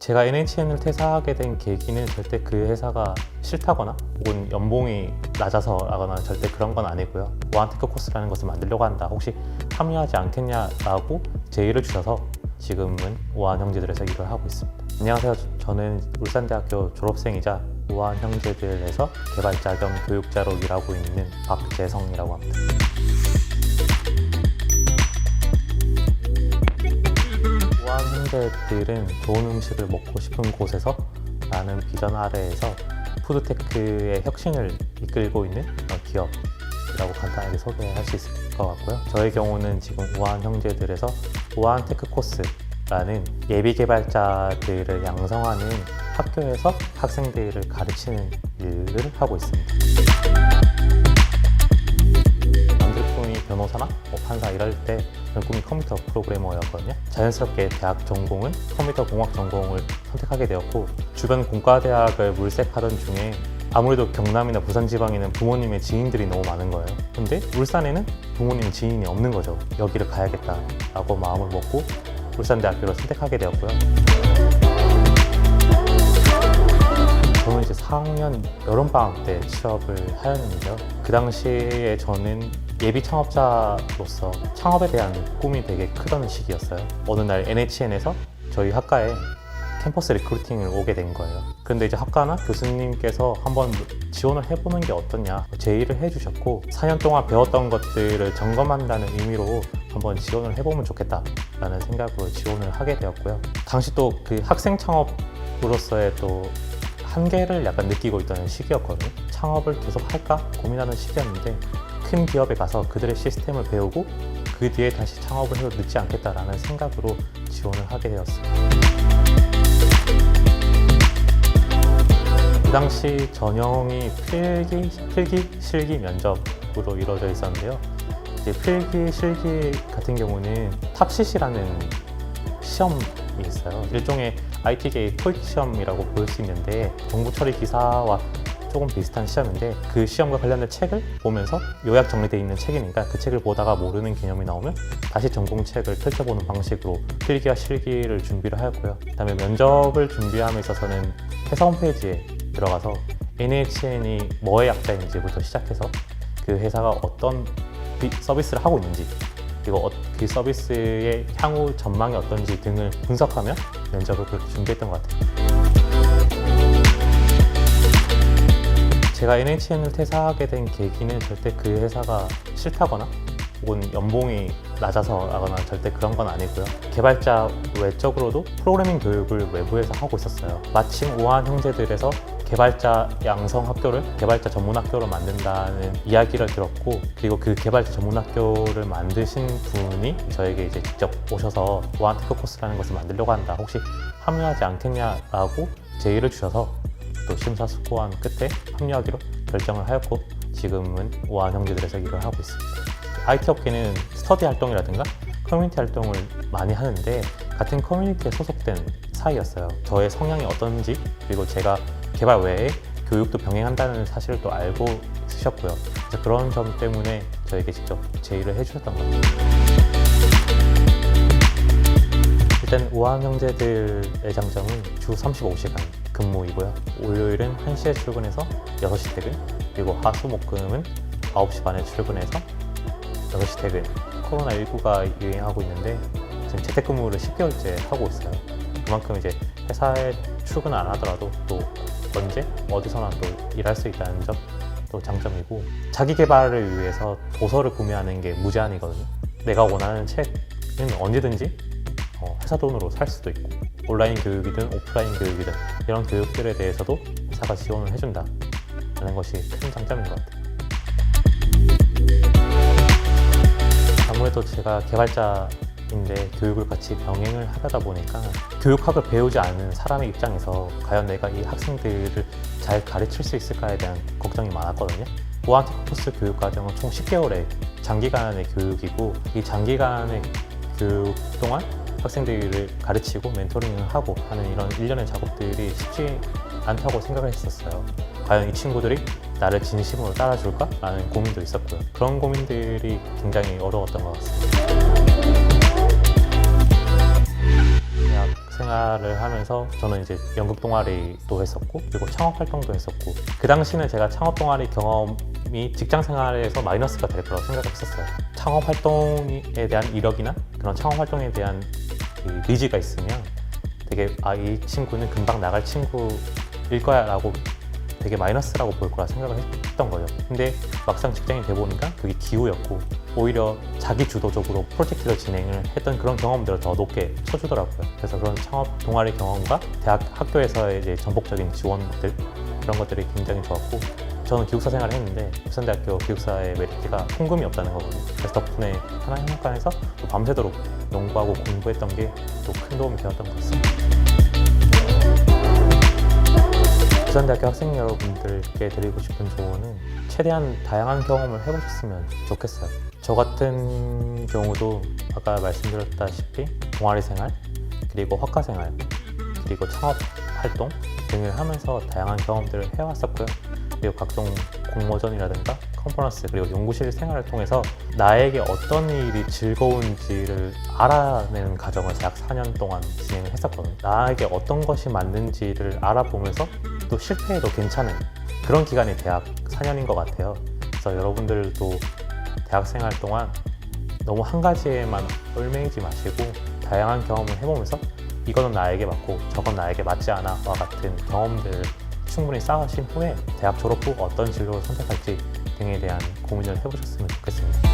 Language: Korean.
제가 NHN을 퇴사하게 된 계기는 절대 그 회사가 싫다거나 혹은 연봉이 낮아서라거나 절대 그런 건 아니고요. 우한테크 코스라는 것을 만들려고 한다. 혹시 합류하지 않겠냐라고 제의를 주셔서 지금은 우한 형제들에서 일을 하고 있습니다. 안녕하세요. 저는 울산대학교 졸업생이자 우한 형제들에서 개발자 겸 교육자로 일하고 있는 박재성이라고 합니다. 우한 형제들은 좋은 음식을 먹고 싶은 곳에서 라는 비전 아래에서 푸드테크의 혁신을 이끌고 있는 기업이라고 간단하게 소개할 수 있을 것 같고요. 저의 경우는 지금 우한 형제들에서 우한 테크 코스라는 예비 개발자들을 양성하는 학교에서 학생들을 가르치는 일을 하고 있습니다. 남들 꿈이 변호사나 판사 이럴 때 저는 꿈이 컴퓨터 프로그래머였거든요. 자연스럽게 대학 전공은 컴퓨터 공학 전공을 선택하게 되었고, 주변 공과대학을 물색하던 중에 아무래도 경남이나 부산 지방에는 부모님의 지인들이 너무 많은 거예요. 근데 울산에는 부모님 지인이 없는 거죠. 여기를 가야겠다라고 마음을 먹고 울산대학교를 선택하게 되었고요. 저는 이제 4학년 여름방학 때 취업을 하였는데요. 그 당시에 저는 예비 창업자로서 창업에 대한 꿈이 되게 크던 시기였어요. 어느 날 NHN에서 저희 학과에 캠퍼스 리크루팅을 오게 된 거예요. 근데 이제 학과나 교수님께서 한번 지원을 해보는 게 어떠냐 제의를 해주셨고, 4년 동안 배웠던 것들을 점검한다는 의미로 한번 지원을 해보면 좋겠다라는 생각으로 지원을 하게 되었고요. 당시 또 그 학생 창업으로서의 또 한계를 약간 느끼고 있던 시기였거든요. 창업을 계속 할까 고민하는 시기였는데, 큰 기업에 가서 그들의 시스템을 배우고 그 뒤에 다시 창업을 해도 늦지 않겠다라는 생각으로 지원을 하게 되었습니다. 그 당시 전형이 필기, 실기 면접으로 이루어져 있었는데요. 이제 필기, 실기 같은 경우는 탑시시라는 시험이 있어요. 일종의 IT계의 토익 시험이라고 볼 수 있는데, 정보 처리 기사와 조금 비슷한 시험인데, 그 시험과 관련된 책을 보면서 요약 정리되어 있는 책이니까 그 책을 보다가 모르는 개념이 나오면 다시 전공책을 펼쳐보는 방식으로 필기와 실기를 준비를 하였고요. 그다음에 면접을 준비함에 있어서는 회사 홈페이지에 들어가서 NHN이 뭐의 약자인지부터 시작해서 그 회사가 어떤 서비스를 하고 있는지, 그리고 그 서비스의 향후 전망이 어떤지 등을 분석하며 면접을 그렇게 준비했던 것 같아요. 제가 NHN을 퇴사하게 된 계기는 절대 그 회사가 싫다거나 혹은 연봉이 낮아서라거나 절대 그런 건 아니고요. 개발자 외적으로도 프로그래밍 교육을 외부에서 하고 있었어요. 마침 우한 형제들에서 개발자 양성 학교를 개발자 전문 학교로 만든다는 이야기를 들었고, 그리고 그 개발자 전문 학교를 만드신 분이 저에게 이제 직접 오셔서 우한테크 코스라는 것을 만들려고 한다. 혹시 합류하지 않겠냐라고 제의를 주셔서 또 심사숙고한 끝에 합류하기로 결정을 하였고, 지금은 우한 형제들에서 일을 하고 있습니다. IT 업계는 스터디 활동이라든가 커뮤니티 활동을 많이 하는데, 같은 커뮤니티에 소속된 사이였어요. 저의 성향이 어떤지, 그리고 제가 개발 외에 교육도 병행한다는 사실을 또 알고 있으셨고요. 그래서 그런 점 때문에 저에게 직접 제의를 해주셨던 것 같아요. 일단 우한 형제들의 장점은 주 35시간 근무이고요. 월요일은 1시에 출근해서 6시 퇴근, 그리고 화수목금은 9시 반에 출근해서 6시 퇴근. 코로나19가 유행하고 있는데 지금 재택근무를 10개월째 하고 있어요. 그만큼 이제 회사에 출근 안 하더라도 또 언제 어디서나 또 일할 수 있다는 점 또 장점이고, 자기 개발을 위해서 도서를 구매하는 게 무제한이거든요. 내가 원하는 책은 언제든지 회사 돈으로 살 수도 있고, 온라인 교육이든 오프라인 교육이든 이런 교육들에 대해서도 회사가 지원을 해준다는 것이 큰 장점인 것 같아요. 아무래도 제가 개발자인데 교육을 같이 병행을 하다 보니까 교육학을 배우지 않은 사람의 입장에서 과연 내가 이 학생들을 잘 가르칠 수 있을까에 대한 걱정이 많았거든요. 우한테크 코스 교육 과정은 총 10개월의 장기간의 교육이고, 이 장기간의 교육 동안 학생들을 가르치고 멘토링을 하고 하는 이런 일련의 작업들이 쉽지 않다고 생각을 했었어요. 과연 이 친구들이 나를 진심으로 따라줄까? 라는 고민도 있었고요. 그런 고민들이 굉장히 어려웠던 것 같습니다. 대학 생활을 하면서 저는 이제 연극 동아리도 했었고 그리고 창업 활동도 했었고 그 당시는 제가 창업 동아리 경험이 직장 생활에서 마이너스가 될 거라고 생각을 했었어요. 창업 활동에 대한 이력이나 그런 창업 활동에 대한 그 의지가 있으면 되게 이 친구는 금방 나갈 친구일 거야 라고 되게 마이너스라고 볼 거라 생각을 했던 거죠. 근데 막상 직장이 돼 보니까 그게 기우였고 오히려 자기 주도적으로 프로젝트를 진행을 했던 그런 경험들을 더 높게 쳐주더라고요. 그래서 그런 창업 동아리 경험과 대학 학교에서의 이제 전폭적인 지원들 그런 것들이 굉장히 좋았고 저는 기숙사 생활을 했는데 부산대학교 기숙사의 메리트가 통금이 없다는 거거든요. 그래서 덕분에 하나영문과에서 또 밤새도록 연구하고 공부했던 게 또 큰 도움이 되었던 것 같습니다. 부산대학교 학생 여러분들께 드리고 싶은 조언은 최대한 다양한 경험을 해보셨으면 좋겠어요. 저 같은 경우도 아까 말씀드렸다시피 동아리 생활, 그리고 학과 생활, 그리고 창업 활동 등을 하면서 다양한 경험들을 해왔었고요. 그리고 각종 공모전이라든가 컨퍼런스 그리고 연구실 생활을 통해서 나에게 어떤 일이 즐거운지를 알아내는 과정을 대학 4년 동안 진행을 했었거든요. 나에게 어떤 것이 맞는지를 알아보면서 또 실패해도 괜찮은 그런 기간이 대학 4년인 것 같아요. 그래서 여러분들도 대학 생활 동안 너무 한 가지에만 얽매이지 마시고 다양한 경험을 해보면서 이거는 나에게 맞고 저건 나에게 맞지 않아와 같은 경험들을 충분히 쌓으신 후에 대학 졸업 후 어떤 진로를 선택할지 등에 대한 고민을 해보셨으면 좋겠습니다.